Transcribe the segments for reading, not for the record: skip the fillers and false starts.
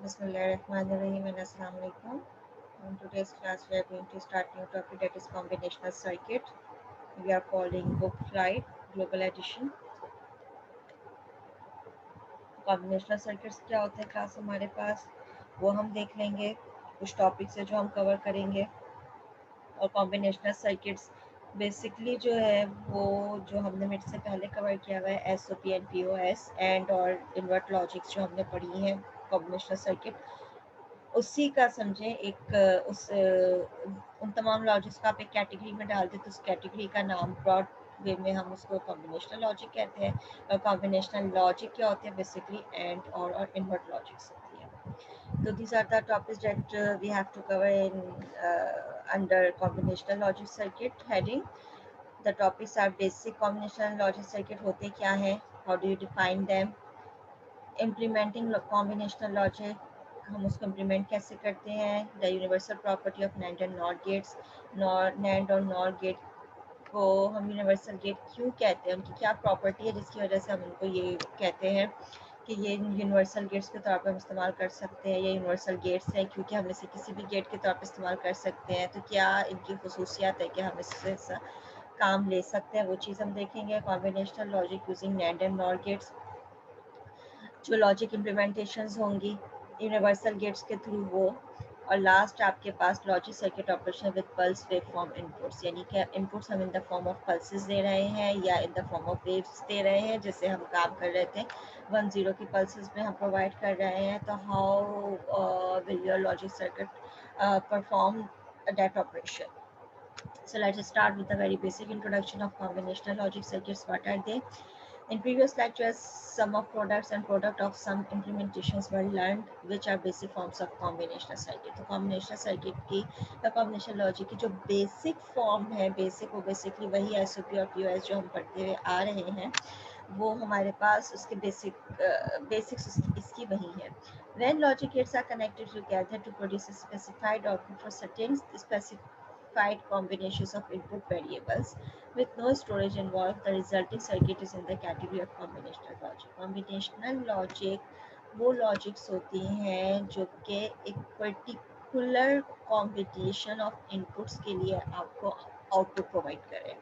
Bismillahirrahmanirrahim and Assalamu alaikum. In today's class, we are going to start new topic that is combinational circuit. We are following book flight global edition. Combinational circuits क्या होते हैं class हमारे पास वो हम देख लेंगे कुछ topics है जो हम कवर करेंगे और कॉम्बिनेशनल सर्किट्स बेसिकली जो है वो जो हमने मेरे से पहले कवर किया हुआ है SOP एंड POS एंड और इन्वर्ट लॉजिक्स जो हमने पढ़ी है कॉम्बिनेशनल सर्किट उसी का समझें एक उन तमाम लॉजिक्स को आप एक कैटेगरी में डाल दें तो उस कैटेगरी का नाम ब्रॉड वे में हम उसको कॉम्बिनेशनल लॉजिक कहते हैं और कॉम्बिनेशनल लॉजिक क्या होते हैं बेसिकली एंड और इन्वर्ट लॉजिक्स होती है तो these are the topics that we have to cover in under combinational logic circuit heading. The topics are basic combinational logic circuit होते क्या है, how do you define them, implementing combinational logic हम उसको implement कैसे करते हैं, the universal property of NAND and NOT gates, NAND और NOT gate को हम यूनिवर्सल गेट क्यों कहते हैं, उनकी क्या प्रॉपर्टी है जिसकी वजह से हम उनको ये कहते हैं कि ये यूनिवर्सल गेट्स के तौर पर हम इस्तेमाल कर सकते हैं, ये यूनिवर्सल गेट्स हैं क्योंकि हम इसे किसी भी गेट के तौर पर इस्तेमाल कर सकते हैं, तो क्या इनकी खसूसियात है कि हम इससे काम ले सकते हैं, वो चीज़ हम देखेंगे। Combinational logic using NAND and NOT gates, जो लॉजिक इम्प्लीमेंटेशंस होंगी यूनिवर्सल गेट्स के थ्रू वो, और लास्ट आपके पास logic circuit operation with pulse wave form inputs, यानी कि इनपुट्स हम in the form of pulses दे रहे हैं या in the form of waves दे रहे हैं, जैसे हम काम कर रहे थे 1-0 की पल्सेस में हम प्रोवाइड कर रहे हैं, तो how will your logic circuit perform that operation. So let's start with a very basic introduction of combinational logic circuits. What are they? In previous lectures, sum of products and product of sum implementations were learned, which are basic forms of combinational circuit. तो combinational circuit की या combinational logic की जो basic form है, basic वो basically वही SOP और POS जो हम पढ़ते हुए आ रहे हैं, वो हमारे पास उसके basics इसकी वही है. When logic gates are connected together to produce a specified output for certain specified combinations of input variables with no storage involved, the resulting circuit is in the category of combinational logic. Combinational logic वो logics होती हैं जो कि एक particular combination of inputs के लिए आपको output provide करें.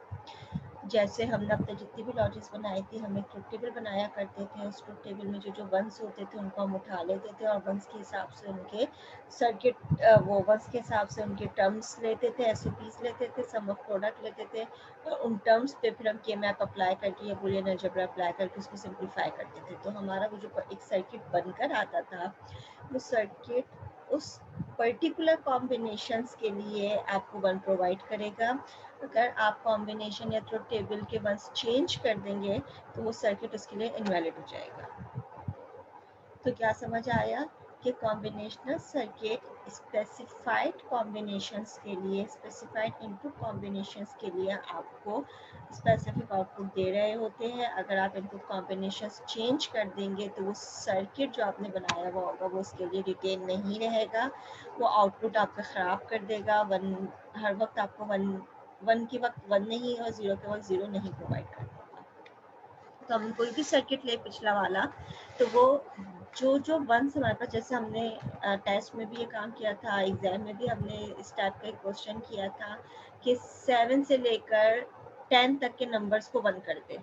जैसे हमने अपने जितनी भी लॉजिक्स बनाई थी, हम एक ट्रुथ टेबल बनाया करते थे, उस ट्रुथ टेबल में जो वंस होते थे उनको हम उठा लेते थे और वंस के हिसाब से उनके सर्किट वो वंस के हिसाब से उनके टर्म्स लेते थे, SOPs लेते थे, सम ऑफ प्रोडक्ट लेते थे और उन टर्म्स पे फिर हम के मैप अप्लाई करके या बुलियन अलजेब्रा अप्लाई करके उसको सिंप्लीफाई करते थे. तो हमारा वो जो एक सर्किट बनकर आता था, वो सर्किट उस पर्टिकुलर कॉम्बिनेशंस के लिए आपको वन प्रोवाइड करेगा. अगर आप कॉम्बिनेशन या ट्रुथ टेबल के वंस चेंज कर देंगे तो वो सर्किट उसके लिए इनवैलिड हो जाएगा. तो क्या समझ आया कि कॉम्बिनेशनल सर्किट स्पेसिफाइड कॉम्बिनेशंस के लिए, स्पेसिफाइड इनपुट कॉम्बिनेशंस के लिए आपको स्पेसिफिक आउटपुट दे रहे होते हैं. अगर आप इनपुट कॉम्बिनेशंस चेंज कर देंगे तो वो सर्किट जो आपने बनाया हुआ होगा वो उसके लिए रिटेन नहीं रहेगा, वो आउटपुट आपका ख़राब कर देगा. हर वक्त आपको वन के वक्त वन नहीं और 0 के वक्त 0 नहीं प्रोवाइड कर पाएगा. तो हम कोई भी सर्किट ले पिछला वाला, तो वो जो वंस हमारे पास, जैसे हमने टेस्ट में भी ये काम किया था, एग्जाम में भी हमने इस टाइप का एक क्वेश्चन किया था कि 7 से लेकर 10 तक के नंबर्स को वन कर दे.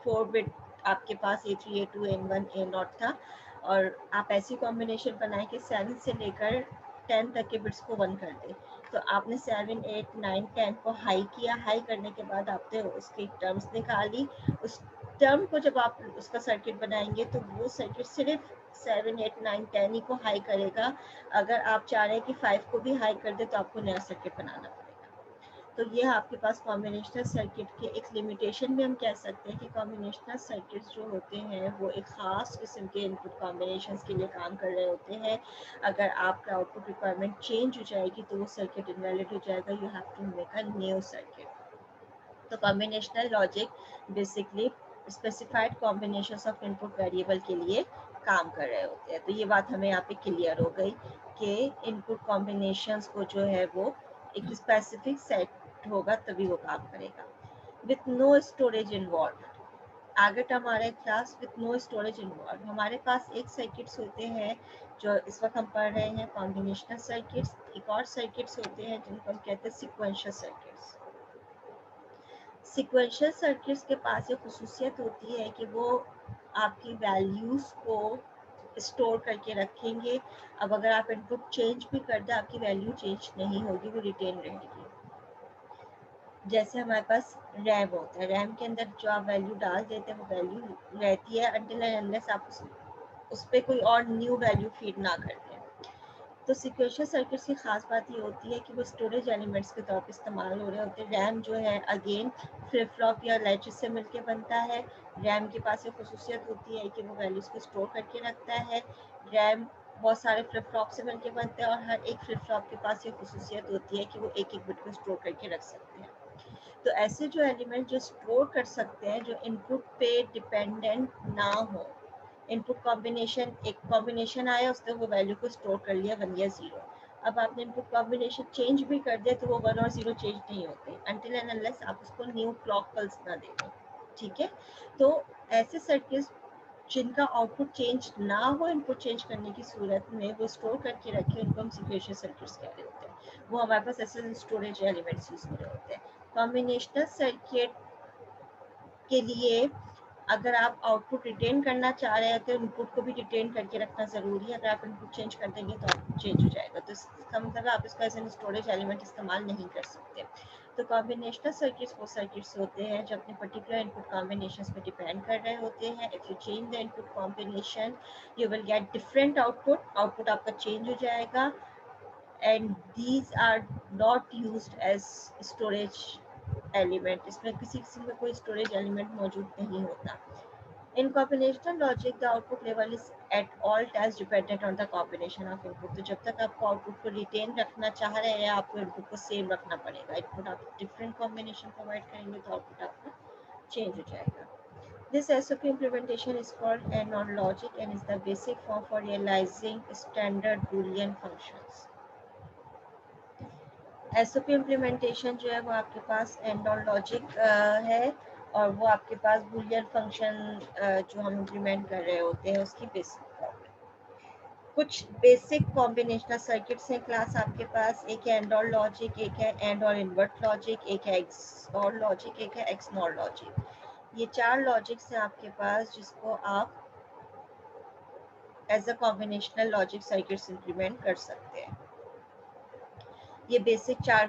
4 बिट आपके पास A3 A2 N1 A0 था और आप ऐसी कॉम्बिनेशन बनाए कि 7 से लेकर 10 तक के बिट्स को वन कर दे. तो आपने 7 8 9 10 को हाई किया, हाई करने के बाद आपने उसकी टर्म्स निकाली. उस टर्म को जब आप उसका सर्किट बनाएंगे तो वो सर्किट सिर्फ 7 8 9 10 ही को हाई करेगा. अगर आप चाह रहे हैं कि 5 को भी हाई कर दे तो आपको नया सर्किट बनाना पड़ेगा. तो ये आपके पास कॉम्बिनेशनल सर्किट के एक लिमिटेशन भी हम कह सकते हैं कि कॉम्बिनेशनल सर्किट्स जो होते हैं वो एक ख़ास किस्म के इनपुट कॉम्बिनेशंस के लिए काम कर रहे होते हैं. अगर आपका आउटपुट रिक्वायरमेंट चेंज हो जाएगी तो वो सर्किट इनवैलिड हो जाएगा. You have to make a new circuit. तो combinational logic basically specified combinations of input variable के लिए काम कर रहे होते हैं. तो ये बात हमें यहाँ पे क्लियर हो गई कि इनपुट कॉम्बिनेशंस को जो है वो एक स्पेसिफिक सेट होगा तभी वो काम करेगा. विथ नो स्टोरेज इन्वॉल्व, आगे हमारे class with no storage involve. हमारे पास एक सर्किट्स होते हैं जो इस वक्त हम पढ़ रहे हैं कॉम्बिनेशनल सर्किट्स। एक और सर्किट्स होते हैं जिनको हम कहते हैं सिक्वेंशियल सर्किट्स। सिक्वेंशियल सर्किट्स के पास ये खुसूसियत होती है कि वो आपकी वैल्यूज़ को स्टोर करके रखेंगे। अब अगर आप इनपुट चेंज भी कर दें आपकी वैल्यू चेंज नहीं होगी, वो रिटेन रहेगी। जैसे हमारे पास रैम होता है, रैम के अंदर जो आप वैल्यू डाल देते हैं वो वैल्यू रहती है अनटिल एंड अनलेस आप उस पर कोई और न्यू वैल्यू फीड ना कर दें। तो सिक्वेंशियल सर्किट्स की खास बात ये होती है कि वो स्टोरेज एलिमेंट्स के तौर पर इस्तेमाल हो रहे होते हैं। रैम जो है अगेन फ्लिप फ्लॉप या लैचेस से मिलकर बनता है। रैम के पास ये खुसूसियत होती है कि वो वैल्यूज़ को स्टोर करके रखता है। रैम बहुत सारे फ्लिप फ्लॉप से मिलकर बनते हैं और हर एक फ्लिप फ्लॉप के पास ये खुसूसियत होती है कि वो एक एक बिट को स्टोर करके रख सकते हैं। तो ऐसे जो एलिमेंट जो स्टोर कर सकते हैं, जो इनपुट पे डिपेंडेंट ना हो, इनपुट कॉम्बिनेशन, एक कॉम्बिनेशन आया उसने वो वैल्यू को स्टोर कर लिया 1 या 0। अब आपने इनपुट कॉम्बिनेशन चेंज भी कर दिया तो वो 1 और 0 चेंज नहीं होते अनटिल एंड अनलेस आप उसको न्यू क्लॉक पल्स ना दे दो। ठीक है, तो ऐसे सर्किट्स जिनका आउटपुट चेंज ना हो इनपुट चेंज करने की सूरत में वो स्टोर करके रखे, उनको हम सिक्वेंशियल सर्किट्स कह रहे होते हैं। वो हमारे पास ऐसे स्टोरेज एलिमेंट्स यूज हो रहे होते हैं। कॉम्बिनेशनल सर्किट के लिए अगर आप आउटपुट रिटेन करना चाह रहे हैं तो इनपुट को भी रिटेन करके रखना ज़रूरी है। अगर आप इनपुट चेंज कर देंगे तो आउटपुट चेंज हो जाएगा, तो इसका मतलब आप इसका एज एन स्टोरेज एलिमेंट इस्तेमाल नहीं कर सकते। तो कॉम्बिनेशनल सर्किट्स वो सर्किट्स होते हैं जो अपने पर्टिकुलर इनपुट कॉम्बिनेशंस पे डिपेंड कर रहे होते हैं। If you change the input combination you will get different output आपका चेंज हो जाएगा। And these are not used as storage element, इसमें किसी किस्म का कोई स्टोरेज एलिमेंट मौजूद नहीं होता। In combinational logic, the output level is at all times dependent on the combination of input. तो जब तक आपको आउटपुट को रिटेन रखना चाह रहे हैं आपको इनपुट को सेम रखना पड़ेगा। इनपुट आप डिफरेंट कॉम्बिनेशन प्रोवाइड करेंगे तो आउटपुट आपका चेंज हो जाएगा। This SOP implementation is called AND-OR logic and is the basic form for realizing standard Boolean functions. SOP implementation जो है वो आपके पास एंड और लॉजिक है और वो आपके पास बूलियन फंक्शन जो हम इम्प्लीमेंट कर रहे होते हैं उसकी बेसिक फॉर्म है। कुछ बेसिक कॉम्बिनेशनल सर्किट्स हैं क्लास आपके पास, एक है एंड और लॉजिक, एक है एंड और इन्वर्ट लॉजिक, एक है एक्स और लॉजिक, एक है एक्स नॉर लॉजिक। ये 4 लॉजिक्स हैं आपके पास जिसको आप as a combinational logic circuits implement कर सकते हैं। ये बेसिक 4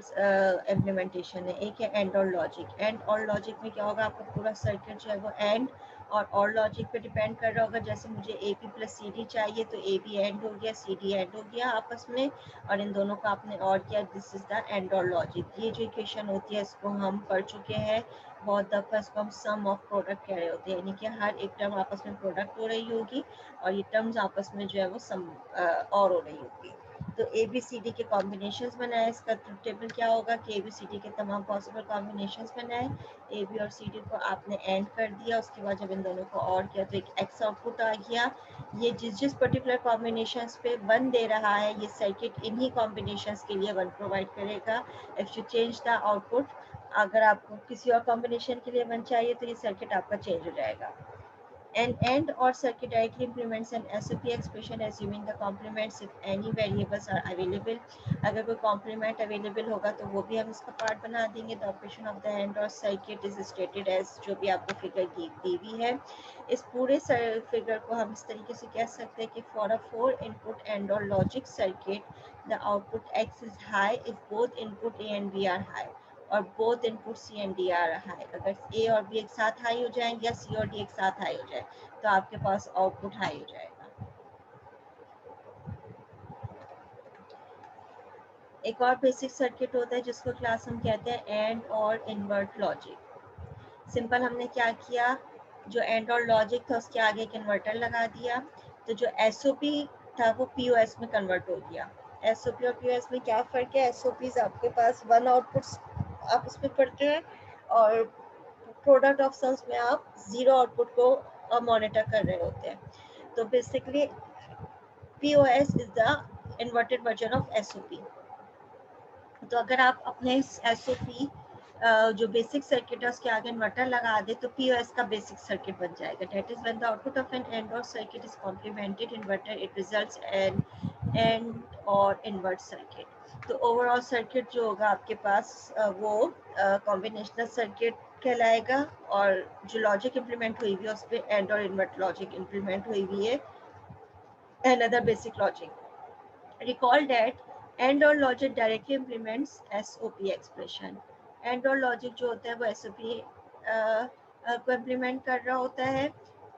इम्प्लीमेंटेशन है। एक है and or logic. And or logic में क्या होगा, आपका पूरा सर्किट जो है वो एंड और लॉजिक पे डिपेंड कर रहा होगा। जैसे मुझे A B plus C D चाहिए तो ए बी एंड हो गया, सी डी एंड हो गया आपस में, और इन दोनों का आपने और किया। This is the end or logic. ये जो इक्वेशन होती है इसको हम पढ़ चुके हैं बहुत दफ़ा, इसको हम सम ऑफ प्रोडक्ट कह रहे होते हैं, यानी कि हर एक टर्म आपस में प्रोडक्ट हो रही होगी और ये टर्म्स आपस में जो है वो सम और हो रही होगी। तो ए बी सी डी के कॉम्बिनेशंस बनाए। इसका ट्रुथ टेबल क्या होगा कि ए बी सी डी के तमाम पॉसिबल कॉम्बिनेशंस बनाए, ए बी और सी डी को आपने एंड कर दिया, उसके बाद जब इन दोनों को और किया तो एक एक्स आउटपुट आ गया। ये जिस पर्टिकुलर कॉम्बिनेशंस पे 1 दे रहा है ये सर्किट इन्हीं कॉम्बिनेशंस के लिए 1 प्रोवाइड करेगा। If you change the output, अगर आपको किसी और कॉम्बिनेशन के लिए 1 चाहिए तो ये सर्किट आपका चेंज हो जाएगा। An AND or circuit directly implements an SOP expression assuming the complements if any variables are available. अगर कोई complement available होगा तो वो भी हम इसका पार्ट बना देंगे। The operation of the AND or circuit is stated as जो भी आपको फिगर दी हुई है। इस पूरे फिगर को हम इस तरीके से कह सकते हैं कि for a 4 input AND or logic circuit, the output X is high if both input A and B are high और both input C and D are high. अगर ए और बी एक साथ हाई हो जाएंगे या सी और डी एक साथ हाई हो जाए तो आपके पास आउटपुट हाई हो जाएगा। एक और बेसिक सर्किट होता है जिसको क्लास हम कहते हैं एंड और इन्वर्ट लॉजिक। सिंपल हमने क्या किया, जो एंड और लॉजिक था उसके आगे एक इन्वर्टर लगा दिया, तो जो एसओपी था वो पीओएस में कन्वर्ट हो गया। एसओपी और पीओएस में क्या फ़र्क है, एसओपी आपके पास 1 आउटपुट आप उसमें पढ़ते हैं और प्रोडक्ट ऑफ सम्स में आप 0 आउटपुट को मॉनिटर कर रहे होते हैं। तो basically POS is the inverted version of SOP. तो अगर आप अपने एसओपी जो बेसिक सर्किट है उसके आगे इन्वर्टर लगा दे तो पीओएस का बेसिक सर्किट बन जाएगा। That is when the output of an AND OR circuit is complemented inverter it results an AND और इन्वर्ट सर्किट। तो ओवरऑल सर्किट जो होगा आपके पास वो कॉम्बिनेशनल सर्किट कहलाएगा, और जो लॉजिक इम्प्लीमेंट हुई हुई है उस पर एंड और इन्वर्ट लॉजिक इम्प्लीमेंट हुई हुई है, another basic logic. Recall that AND or logic directly implements SOP expression. AND or logic जो होता है वो SOP को implement कर रहा होता है।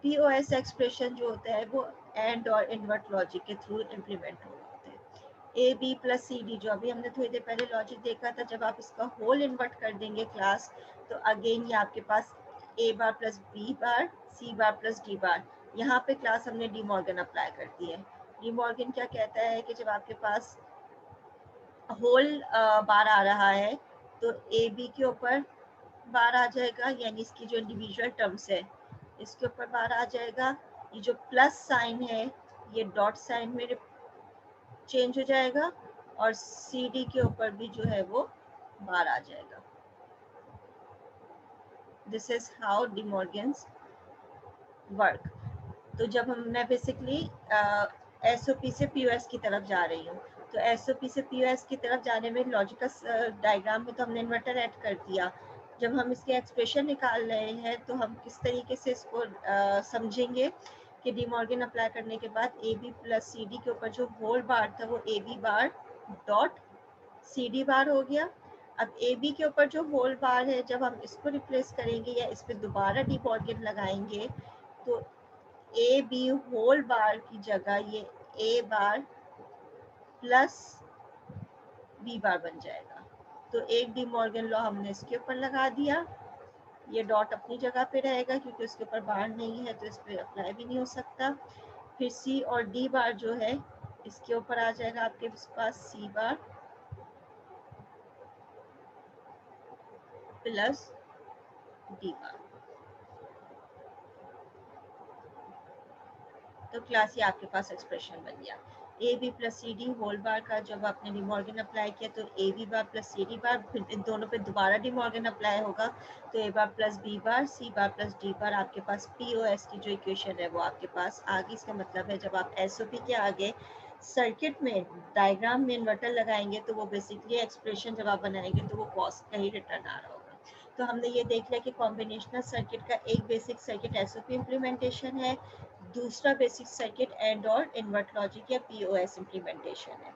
POS expression जो होता है वो AND और invert logic के through implement हो रहा होता है। A B plus C D जो अभी हमने थोड़ी देर पहले लॉजिक देखा था, जब आप इसका होल इन्वर्ट कर देंगे क्लास तो अगेन ये आपके पास A bar plus B bar C bar plus D बार, यहाँ पे क्लास हमने डी मॉर्गन अप्लाई कर दी है। डी मॉर्गन क्या कहता है कि जब आपके पास होल बार आ रहा है तो ए बी के ऊपर बार आ जाएगा, यानी इसकी जो इंडिविजुअल टर्म्स है इसके ऊपर बार आ जाएगा। ये जो प्लस साइन है ये डॉट साइन में चेंज हो जाएगा, और सी डी के ऊपर भी जो है वो बार आ जाएगा। This is how D Morgan's work. तो जब मैं बेसिकली एसओपी से पीओएस की तरफ जा रही हूँ, तो एसओपी से पीओएस की तरफ जाने में लॉजिकल डायग्राम में तो हमने इन्वर्टर ऐड कर दिया। जब हम इसके एक्सप्रेशन निकाल रहे हैं तो हम किस तरीके से इसको समझेंगे कि डी मॉर्गन अप्लाई करने के बाद A B plus C D के ऊपर जो होल बार था वो A B bar dot C D bar हो गया। अब ए बी के ऊपर जो होल बार है जब हम इसको रिप्लेस करेंगे या इस पर दोबारा डी मॉर्गन लगाएंगे तो ए बी होल बार की जगह ये ए बार प्लस बी बार बन जाएगा। तो एक डी मॉर्गन लॉ हमने इसके ऊपर लगा दिया, ये डॉट अपनी जगह पे रहेगा क्योंकि उसके ऊपर बार नहीं है तो इस पर अप्लाई भी नहीं हो सकता। फिर सी और डी बार जो है इसके ऊपर आ जाएगा आपके पास सी बार प्लस डी बार। तो क्लास ये आपके पास एक्सप्रेशन बन गया। A B plus C D whole bar का जब आपने डी मॉर्गन अप्लाई किया तो A B bar plus C D bar, फिर इन दोनों पे दोबारा डी मॉर्गन अप्लाई होगा तो ए बार प्लस बी बार सी बार प्लस डी बार। आपके पास पी ओ एस की जो इक्वेशन है वो आपके पास आगे। इसका मतलब है जब आप एस ओ पी के आगे सर्किट में डायग्राम में इन्वर्टर लगाएंगे तो वो बेसिकली एक्सप्रेशन जब आप बनाएंगे तो वो कॉस्ट का ही रिटर्न आ रहा होगा। तो हमने ये देख लिया कि कॉम्बिनेशनल सर्किट का एक बेसिक सर्किट एसओपी इम्प्लीमेंटेशन है, दूसरा बेसिक सर्किट एंड और इन्वर्ट लॉजिक या पीओएस इम्प्लीमेंटेशन है।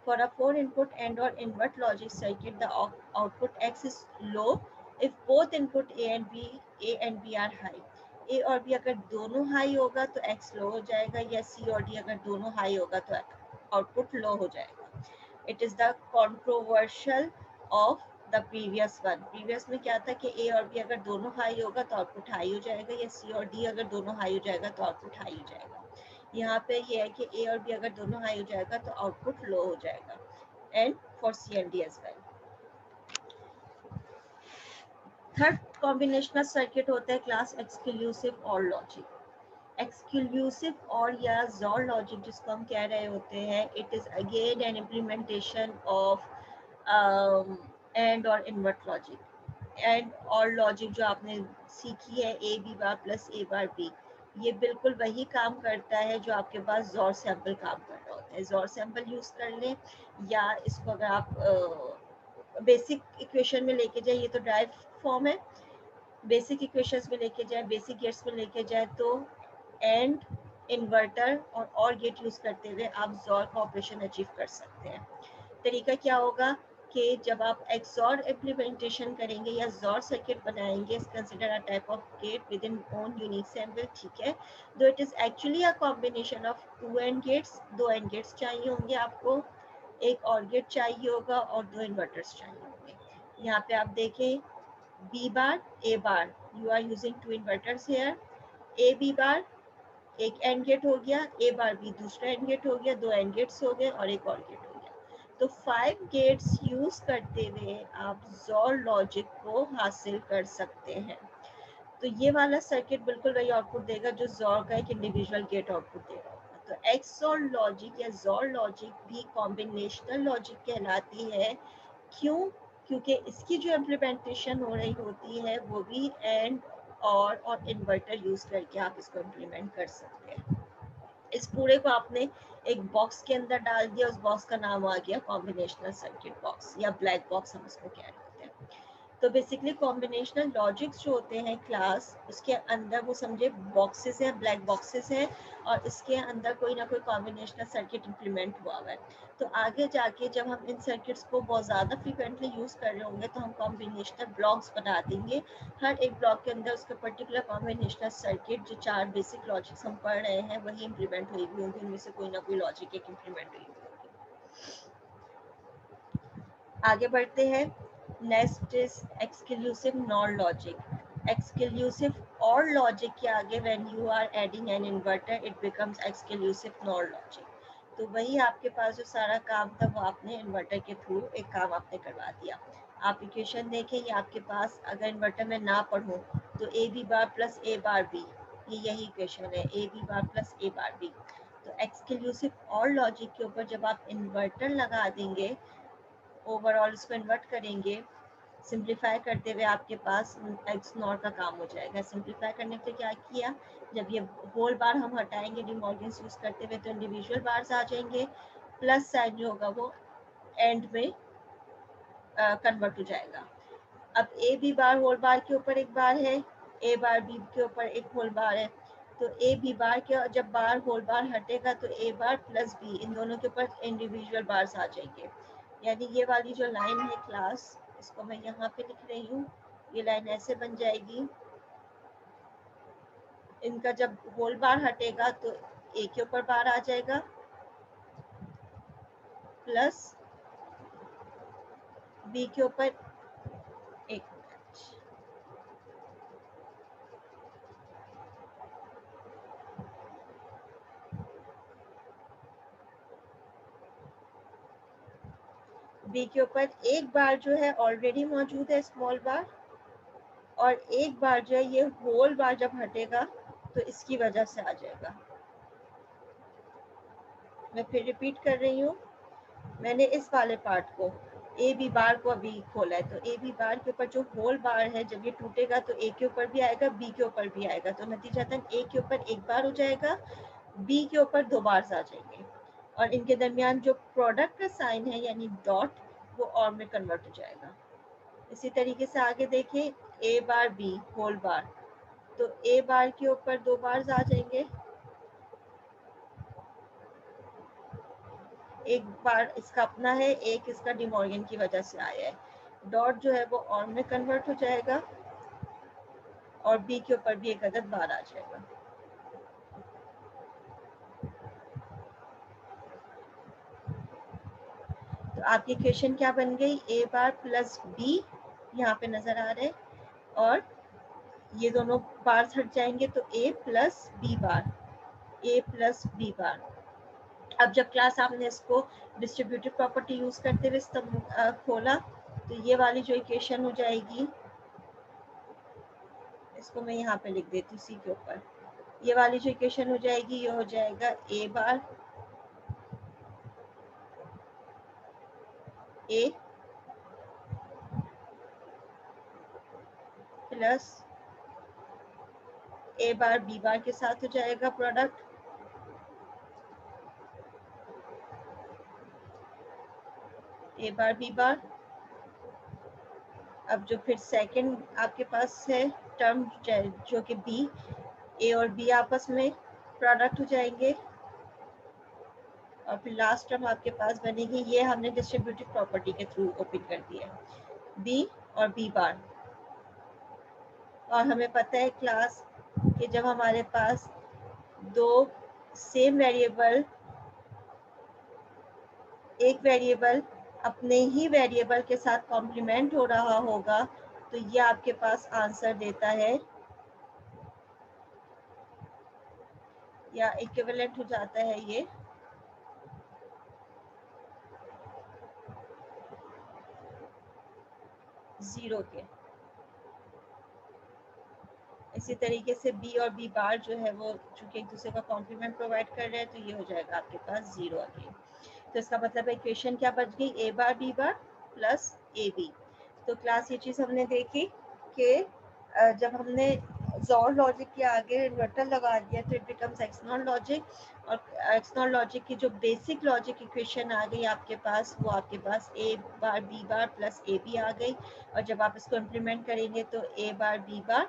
For a 4-input AND or invert logic circuit, the output X is low if both input A and B are high. A और B अगर दोनों high होगा तो X लो हो जाएगा, या C और D अगर दोनों हाई होगा तो आउटपुट लो हो जाएगा। It is the controversial of the previous one. Previous में क्या था कि ए और बी अगर दोनों हाई होगा तो आउटपुट हाई हो जाएगा, या सी और डी अगर दोनों हाई हो जाएगा तो आउटपुट हाई हो जाएगा। यहाँ पे ये है कि ए और बी अगर दोनों हाई हो जाएगा तो आउटपुट लो हो जाएगा, and for C and D as well. Third combinational circuit होता है class exclusive or logic. Exclusive or या जॉर लॉजिक जिसको हम कह रहे होते हैं, it is again an implementation of and और invert logic. And or logic जो आपने सीखी है A B bar plus A bar B, ये बिल्कुल वही काम करता है जो आपके पास जॉर सैंपल काम कर रहा होता है। जॉर सैंपल यूज कर लें, या इसको अगर आप बेसिक इक्वेशन में लेके जाए, ये तो ड्राइव फॉर्म है, बेसिक इक्वेशंस में लेके जाए, बेसिक गेट्स में लेके जाए तो एंड इन्वर्टर और गेट यूज करते हुए आप जॉर का ऑपरेशन अचीव कर सकते हैं। तरीका क्या होगा कि जब आप एक्सॉर इम्प्लीमेंटेशन करेंगे या जॉर सर्किट बनाएंगे, consider a type of gate with in own unique sample, ठीक है, though it is actually a combination of two and gates. दो एंड गेट्स चाहिए होंगे आपको, एक और गेट चाहिए होगा और दो इन्वर्टर्स चाहिए होंगे। यहाँ पे आप देखें B bar A bar, you are using two inverters here. A B bar एक एंड गेट हो गया, ए बार बी दूसरा एंड गेट हो गया, दो एंड गेट्स हो गए और एक और गेट हो गया। तो 5 गेट्स यूज करते हुए आप जॉर लॉजिक को हासिल कर सकते हैं। तो ये वाला सर्किट बिल्कुल वही आउटपुट देगा जो जॉर का एक इंडिविजुअल गेट आउटपुट देगा। तो एक्सॉर लॉजिक या जॉर लॉजिक भी कॉम्बिनेशनल लॉजिक कहलाती है। क्यों? क्योंकि इसकी जो इम्प्लीमेंटेशन हो रही होती है वो भी एंड और इन्वर्टर यूज करके आप इसको इम्प्लीमेंट कर सकते हैं। इस पूरे को आपने एक बॉक्स के अंदर डाल दिया, उस बॉक्स का नाम आ गया कॉम्बिनेशनल सर्किट बॉक्स या ब्लैक बॉक्स हम इसको कह रहे हैं। तो बेसिकली कॉम्बिनेशनल लॉजिक्स जो होते हैं क्लास, उसके अंदर वो समझे बॉक्सेस हैं, ब्लैक बॉक्सेस हैं, और इसके अंदर कोई ना कोई कॉम्बिनेशनल सर्किट इंप्लीमेंट हुआ है। तो आगे जाके जब हम इन सर्किट्स को बहुत ज़्यादा फ्रिक्वेंटली यूज़ कर रहे होंगे तो हम कॉम्बिनेशनल ब्लॉक्स बना देंगे। हर एक ब्लॉक के अंदर उसका पर्टिकुलर कॉम्बिनेशनल सर्किट, जो 4 बेसिक लॉजिक्स हम पढ़ रहे हैं वही इंप्लीमेंट हुई हुई होंगी, उनमें से कोई ना कोई लॉजिक एक इंप्लीमेंट हुई होगी। आगे बढ़ते हैं। Next is exclusive NOR logic. Exclusive or logic के आगे when you are adding an inverter it becomes exclusive NOR logic. तो वही आपके पास जो सारा काम था वो आपने इन्वर्टर के थ्रू एक काम आपने करवा दिया। आप इक्वेशन देखें, ये आपके पास अगर इन्वर्टर में ना पढ़ूं तो A B bar plus A bar B, ये यही इक्वेशन है, A B bar plus A bar B. तो एक्सक्लूसिव और लॉजिक के ऊपर जब आप इन्वर्टर लगा देंगे, ओवरऑल इसको इन्वर्ट करेंगे, सिंप्लीफाई करते हुए आपके पास एक्स नॉट का काम हो जाएगा। सिंप्लीफाई करने से क्या किया, जब ये होल बार हम हटाएंगे डी मॉर्गन्स यूज करते हुए तो इंडिविजुअल बार्स आ जाएंगे, प्लस साइन जो होगा वो एंड में कन्वर्ट हो जाएगा। अब ए बी बार होल बार के ऊपर एक बार है, ए बार बी के ऊपर एक होल बार है, तो ए बी बार के जब बार होल बार हटेगा तो ए बार प्लस बी, इन दोनों के ऊपर इंडिविजुअल बार्स आ जाएंगे। यानी ये वाली जो लाइन है क्लास, इसको मैं यहाँ पे लिख रही हूँ, ये लाइन ऐसे बन जाएगी। इनका जब होल बार हटेगा तो ए के ऊपर बार आ जाएगा प्लस बी के ऊपर एक, बी के ऊपर एक बार जो है ऑलरेडी मौजूद है स्मॉल बार, और एक बार जो है ये होल बार जब हटेगा तो इसकी वजह से आ जाएगा। मैं फिर रिपीट कर रही हूँ, मैंने इस वाले पार्ट को ए बी बार को अभी खोला है, तो ए बी बार के ऊपर जो होल बार है जब ये टूटेगा तो ए के ऊपर भी आएगा, बी के ऊपर भी आएगा, तो नतीजतन ए के ऊपर एक बार हो जाएगा, बी के ऊपर दो बार आ जाएंगे, और इनके दरमियान जो प्रोडक्ट का साइन है यानी डॉट वो और में कन्वर्ट हो जाएगा। इसी तरीके से आगे देखें, ए बार बी होल बार, तो ए बार के ऊपर दो बार आ जाएंगे, एक बार इसका अपना है, एक इसका डिमॉर्गन की वजह से आया है। डॉट जो है वो और में कन्वर्ट हो जाएगा और बी के ऊपर भी एक अदद बार आ जाएगा। तो आपकी इक्वेशन क्या बन गई, ए बार प्लस बी यहाँ पे नजर आ रहे, और ये दोनों बार हट जाएंगे तो ए प्लस बी बार, ए प्लस बी बार। अब जब क्लास आपने इसको डिस्ट्रीब्यूटिव प्रॉपर्टी यूज करते हुए खोला तो ये वाली जो इक्वेशन हो जाएगी, इसको मैं यहाँ पे लिख देती हूँ सी के ऊपर, ये वाली जो इक्वेशन हो जाएगी ये हो जाएगा ए बार ए प्लस ए बार बी बार के साथ हो जाएगा प्रोडक्ट, ए बार बी बार। अब जो फिर सेकंड आपके पास है टर्म जो कि बी, ए और बी आपस में प्रोडक्ट हो जाएंगे, और फिर लास्ट टर्म आपके पास बनेगी, ये हमने डिस्ट्रीब्यूटिव प्रॉपर्टी के थ्रू ओपन कर दिया बी और बी बार। और हमें पता है क्लास कि जब हमारे पास दो सेम वेरिएबल, एक वेरिएबल अपने ही वेरिएबल के साथ कॉम्प्लीमेंट हो रहा होगा तो ये आपके पास आंसर देता है या इक्विवेलेंट हो जाता है ये जीरो के। इसी तरीके से बी और बी बार जो है वो चूंकि एक दूसरे का कॉम्प्लीमेंट प्रोवाइड कर रहे हैं तो ये हो जाएगा आपके पास जीरो अगेन। तो इसका मतलब इक्वेशन क्या बच गई, A bar B bar plus A B. तो क्लास ये चीज़ हमने देखी कि जब हमने जोर लॉजिक के आगे इन्वर्टर लगा दिया तो इट बिकम्स एक्सनॉर लॉजिक, और एक्सनॉर लॉजिक की जो बेसिक लॉजिक इक्वेशन आ गई आपके पास, वो आपके पास A bar B bar plus A B आ गई, और जब आप इसको इम्प्लीमेंट करेंगे तो ए बार बी बार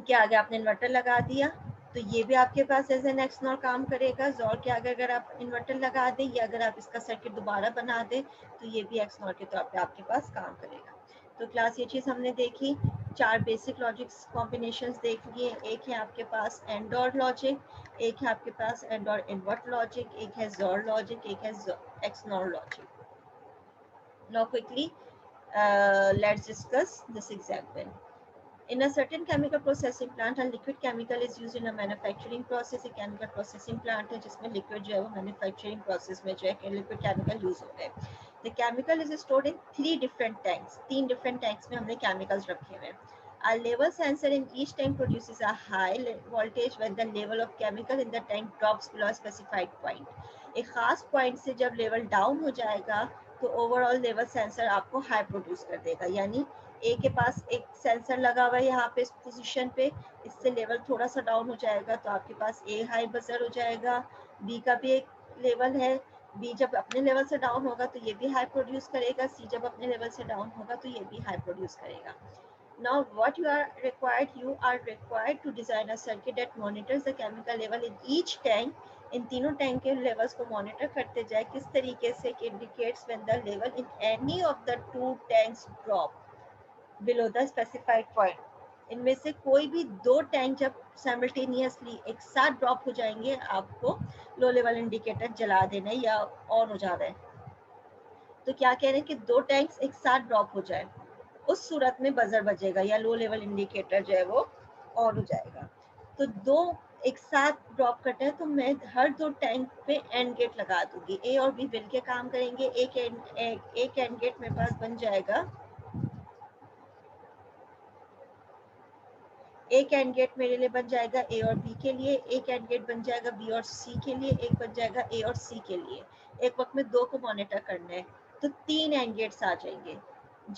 के आगे आपने इन्वर्टर लगा दिया, तो ये भी आपके पास एज एन एक्सनॉर काम करेगा। जोर के आगे अगर आप इन्वर्टर लगा दें या अगर आप इसका सर्किट दोबारा बना दें तो ये भी एक्सनॉर के तौर पे आपके पास काम करेगा। तो क्लास ये चीज़ हमने देखी, 4 बेसिक लॉजिक्स कॉम्बिनेशंस देख लिए। एक है आपके पास एंड और लॉजिक, एक है आपके पास एंड और इन्वर्ट लॉजिक, एक है जोर लॉजिक, एक है XNOR logic. Now quickly let's discuss this example. In a certain chemical processing plant, a liquid chemical is used in a manufacturing process. एक chemical processing plant है जिसमें liquid जो है वो manufacturing process में जो है liquid chemical use हो रहे हैं। The chemical is stored in 3 different tanks. 3 different tanks में हमने chemicals रखे हुए हैं। A level sensor in each tank produces a high voltage when the level of chemical in the tank drops below a specified point. एक खास point से जब level down हो जाएगा तो ओवरऑल लेवल सेंसर आपको हाई प्रोड्यूस कर देगा, यानी ए के पास एक सेंसर लगा हुआ है यहाँ पे इस पोजीशन पे, इससे लेवल थोड़ा सा डाउन हो जाएगा तो आपके पास ए हाई बजर हो जाएगा। बी का भी एक लेवल है, बी जब अपने लेवल से डाउन होगा तो ये भी हाई प्रोड्यूस करेगा, सी जब अपने लेवल से डाउन होगा तो ये भी हाई प्रोड्यूस करेगा। Now what you are required to design a circuit that monitors the chemical level in each tank. इन तीनों टैंक के लेवल्स को मॉनिटर करते जाए किस तरीके से कि indicates when the level in any of the 2 tanks drop below the specified point. इनमें से कोई भी 2 टैंक जब साइमल्टेनियसली एक साथ ड्रॉप हो जाएंगे आपको लो लेवल इंडिकेटर जला देना है या ऑन हो जाना है। तो क्या कह रहे हैं कि 2 टैंक्स एक साथ ड्रॉप हो जाए, उस सूरत में बजर बजेगा या लो लेवल इंडिकेटर जो है वो ऑन हो जाएगा। तो 2 एक साथ ड्रॉप करते हैं तो मैं हर 2 टैंक पे एंड गेट लगा दूंगी, ए और बी मिलके काम करेंगे। एक एंड गेट मेरे पास बन जाएगा, एक एंड गेट मेरे लिए बन जाएगा ए और बी के लिए, एक एंड गेट बन जाएगा बी और सी के लिए, एक बन जाएगा ए और सी के लिए। एक वक्त में 2 को मॉनिटर करना है तो 3 एंड गेट्स आ जाएंगे।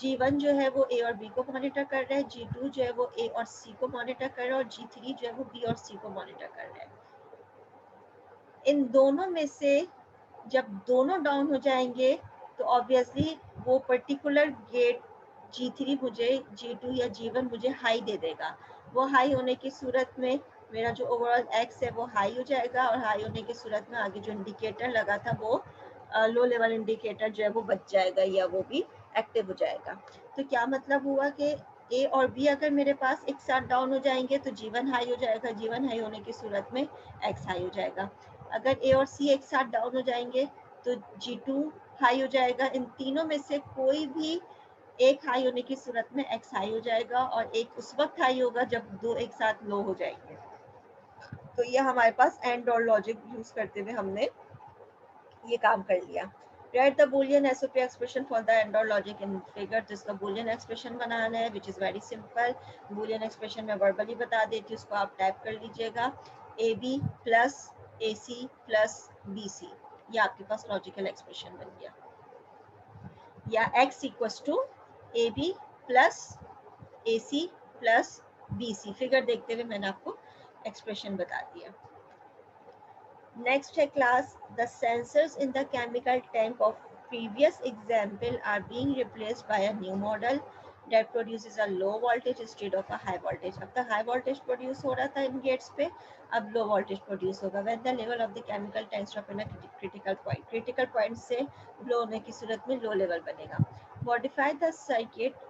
G1 जो है वो ए और बी को मॉनिटर कर रहा है, G2 जो है वो ए और सी को मॉनिटर कर रहा है, और G3 जो है वो बी और सी को मॉनिटर कर रहा है। इन दोनों में से जब दोनों डाउन हो जाएंगे तो ऑब्वियसली वो पर्टिकुलर गेट G3 मुझे G2 या G1 मुझे हाई दे देगा। वो हाई होने की सूरत में मेरा जो ओवरऑल एक्स है वो हाई हो जाएगा, और हाई होने की सूरत में आगे जो इंडिकेटर लगा था वो लो लेवल इंडिकेटर जो है वो बच जाएगा या वो भी एक्टिव हो जाएगा। तो क्या मतलब हुआ कि ए और बी अगर मेरे पास एक साथ डाउन हो जाएंगे तो G1 हाई हो जाएगा, G1 हाई होने की सूरत में एक्स हाई हो जाएगा। अगर ए और सी एक साथ डाउन हो जाएंगे तो G2 हाई हो जाएगा। इन तीनों में से कोई भी एक हाई होने की सूरत में एक्स हाई हो जाएगा, और एक उस वक्त हाई होगा जब 2 एक साथ लो हो जाएंगे। तो ये हमारे पास एंड और लॉजिक यूज करते हुए हमने ये काम कर लिया। Write the Boolean SOP expression for the AND or logic in figure। तो इसका Boolean expression बनाना है, which is very simple। Boolean expression मैं verbally बता देती हूँ, उसको आप टाइप कर लीजिएगा। AB plus AC plus BC, ये आपके पास लॉजिकल एक्सप्रेशन बन गया। या X equals to AB plus AC plus BC, figure देखते हुए मैंने आपको एक्सप्रेशन बता दिया। Next है class, the sensors in the chemical tank of previous example are being replaced by a new model that produces a low voltage instead of a high voltage। अब तक high voltage produce हो रहा था इन gates पे, अब low voltage produce होगा when the level of the chemical tanks drop in a critical point। critical point से low होने की सूरत में low level बनेगा। Modify the circuit,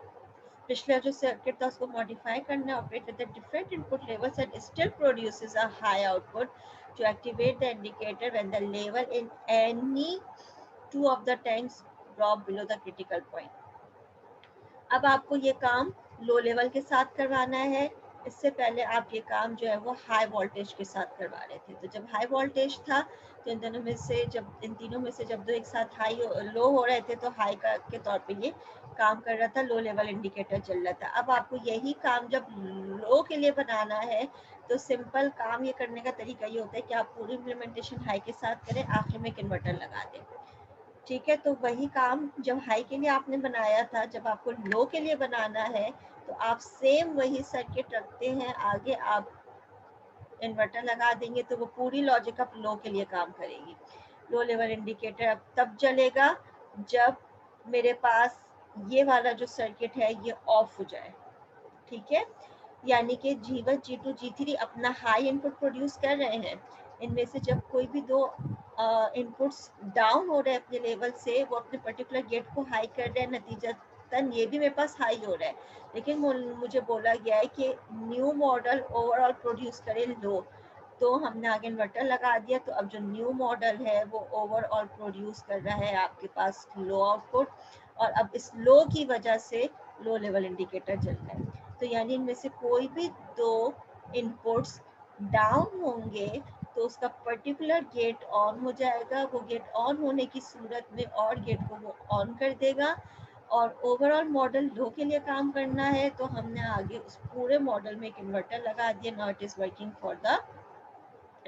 पिछला जो सर्किट था उसको मॉडिफाई करना, operate with the different input levels and still produces a high output to activate the indicator when the level in any 2 of the tanks drop below the critical point। अब आपको ये काम low level के साथ करवाना है, इससे पहले आप ये काम जो है वो हाई वोल्टेज के साथ करवा रहे थे। तो जब हाई वोल्टेज था तो इन दोनों में से जब इन तीनों में से जब 2 एक साथ हाई लो हो रहे थे तो हाई का के तौर पे ये काम कर रहा था, लो लेवल इंडिकेटर चल रहा था। अब आपको यही काम जब लो के लिए बनाना है तो सिंपल काम ये करने का तरीका ये होता है कि आप पूरी इम्प्लीमेंटेशन हाई के साथ करें, आखिर में एक इन्वर्टर लगा दें। ठीक है, तो वही काम जब हाई के लिए आपने बनाया था, जब आपको लो के लिए बनाना है तो आप सेम वही सर्किट रखते हैं, आगे आप इन्वर्टर लगा देंगे तो वो पूरी लॉजिक अब लो के लिए काम करेगी। लो लेवल इंडिकेटर अब तब जलेगा जब मेरे पास ये वाला जो सर्किट है ये ऑफ हो जाए। ठीक है, यानी कि G1 G2 G3 अपना हाई इनपुट प्रोड्यूस कर रहे हैं, इनमें से जब कोई भी दो इनपुट्स डाउन हो रहे हैं अपने लेवल से, वो अपने पर्टिकुलर गेट को हाई कर रहे हैं, नतीजतन ये भी मेरे पास हाई हो रहा है, लेकिन मुझे बोला गया है कि न्यू मॉडल ओवरऑल प्रोड्यूस करे लो, तो हमने आगे इन्वर्टर लगा दिया, तो अब जो न्यू मॉडल है वो ओवरऑल प्रोड्यूस कर रहा है आपके पास लो आउटपुट, और अब इस लो की वजह से लो लेवल इंडिकेटर जल रहा है। तो यानी इनमें से कोई भी दो इनपुट्स डाउन होंगे तो उसका पर्टिकुलर गेट ऑन हो जाएगा, वो गेट ऑन होने की सूरत में और गेट को वो ऑन कर देगा, और ओवरऑल मॉडल लो के लिए काम करना है तो हमने आगे उस पूरे मॉडल में एक इन्वर्टर लगा दिया। Now it is working for the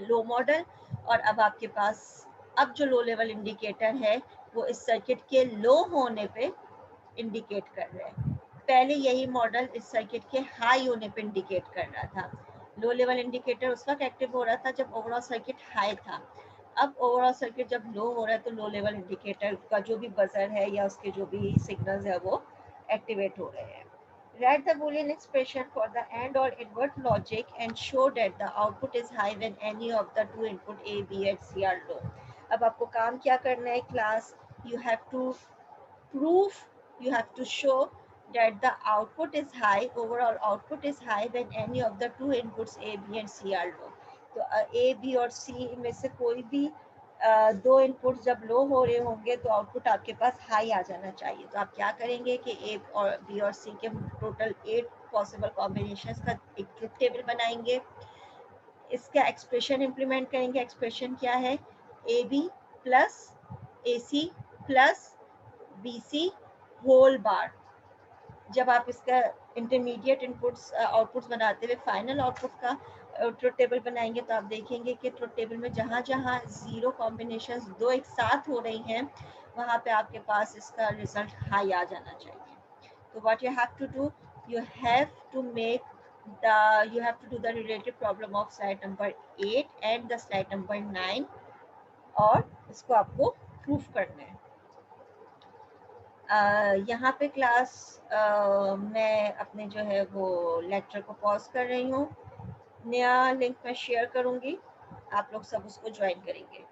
low model, और अब आपके पास अब जो लो लेवल इंडिकेटर है वो इस सर्किट के लो होने पे इंडिकेट कर रहे हैं। पहले यही मॉडल इस सर्किट के हाई होने पे इंडिकेट कर रहा था। लो लेवल इंडिकेटर उस वक्त एक्टिव हो रहा था जब ओवरऑल सर्किट हाई था। अब ओवरऑल सर्किट जब लो हो रहा है तो लो लेवल इंडिकेटर का जो भी बजर है या उसके जो भी सिग्नल्स है वो एक्टिवेट हो रहे हैं। Write the Boolean expression for the AND or invert logic and show that the output is high when any of the two input A, B and C are low. अब आपको काम क्या करना है class? You have to prove, you have to show that the output is high, overall output is high when any of the two inputs A, B and C are low. तो A, B और C में से कोई भी दो input जब लो हो रहे होंगे तो आउटपुट आपके पास हाई आ जाना चाहिए। तो आप क्या करेंगे कि ए और बी और सी के टोटल 8 पॉसिबल कॉम्बिनेशंस का एक ट्रुथ टेबल बनाएंगे, इसका एक्सप्रेशन इंप्लीमेंट करेंगे। एक्सप्रेशन क्या है? A B plus A C plus B C whole bar. जब आप इसका इंटरमीडिएट इनपुट्स आउटपुट्स बनाते हुए फाइनल आउटपुट का ट्रुथ टेबल बनाएंगे तो आप देखेंगे कि ट्रुथ टेबल में जहाँ जहाँ जीरो कॉम्बिनेशंस दो एक साथ हो रही हैं वहाँ पे आपके पास इसका रिजल्ट हाई आ जाना चाहिए। तो what you have to do, you have to make you have to do the related problem of slide number 8 and the slide number 9 और इसको आपको प्रूफ करना है। यहाँ पे क्लास मैं अपने जो है वो लेक्चर को पॉज कर रही हूँ। नया लिंक मैं शेयर करूँगी, आप लोग सब उसको ज्वाइन करेंगे।